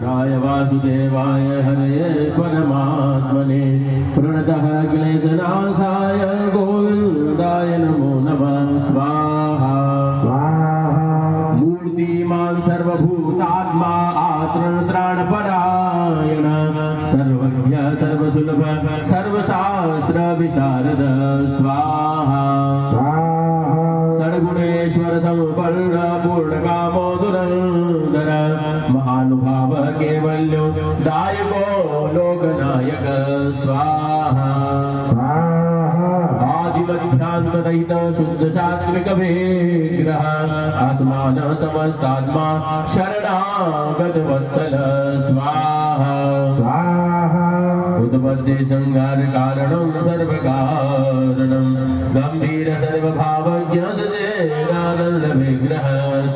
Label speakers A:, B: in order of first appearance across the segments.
A: कृष्णाय वासुदेवाय हरये परमात्मने प्रणतः क्लेशनाशाय गोविन्दाय नमो नमः स्वाहा स्वाहा मूर्तिमान् सर्वभूतात्मा आत्मत्राणपरायण सर्वज्ञ सर्वसुलभ सर्वशास्त्र विशारद स्वाहा स्वाहा षड्गुणेश्वर संपन्न पूर्णकामोदुरन्दर महानुभाव केवल्यो दायको लोकनायक स्वाहा स्वाहा आदिमध्यान्तरहित शुद्ध सात्विक विग्रह आसमान समस्तात्मा शरणागत वत्सल स्वाहा स्वाहा उद्बुद्धि संहार कारणं सर्वकारणं गंभीर सर्वभावज्ञ सच्चिदानंद विग्रह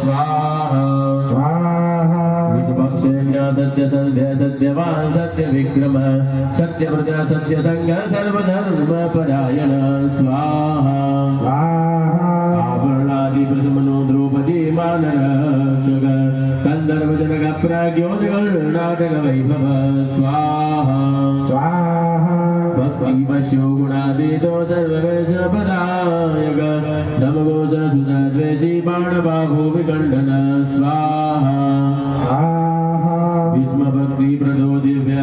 A: स्वाहा स्वाहा निष्पक्षेण्य सत्य संध्या सत्यवान सत्य विक्रम सत्य प्रजा सत्य संग सर्वधर्म परायण स्वाहा स्वाहा आवरणादि प्रसमनो द्रौपदी मानरक्षक कंदर्प जनक प्राज्ञो नाटक वैभव स्वाहा स्वाहा भक्ति वश्यो गुणादितो सर्ववेश पदायक नमगोष सुधा द्वेषी बाणबाहु विखंडन स्वाहा भीष्म भक्ति प्रदो दिव्य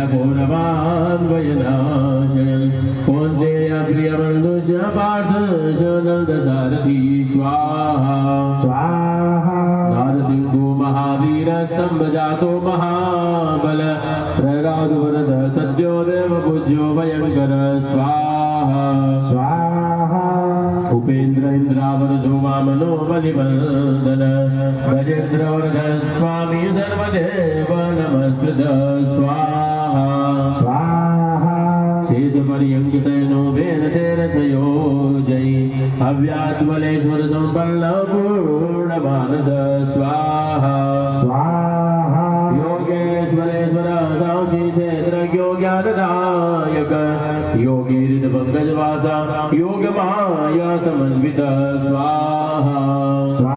A: घोरवान्वयनाशयन् कौन्तेय प्रियबन्धुश्च पार्थ नन्द सारथी स्वाहा स्वाहा नारसिंहो महावीर स्तंभ जातो महाबल प्रगाधुवरद सद्यो देव पूज्यो भयंकर स्वाहा स्वाहा उपेन्द्र इंद्रावरजो वामनो बलिवन्दन गजेन्द्रवर्ग स्वामी सर्वदेव नमस्कृत स्वाहा स्वाहा शेष पर्यंक शयनो वेनतेरथयो जयी अव्यात्मलेश्वर संपन्न पूर्णमानस स्वाहा स्वाहा योगेश्वरेश्वर साक्षी क्षेत्रज्ञो ज्ञानदायक योगी पंकजवासा योग माया समन्वित स्वाहा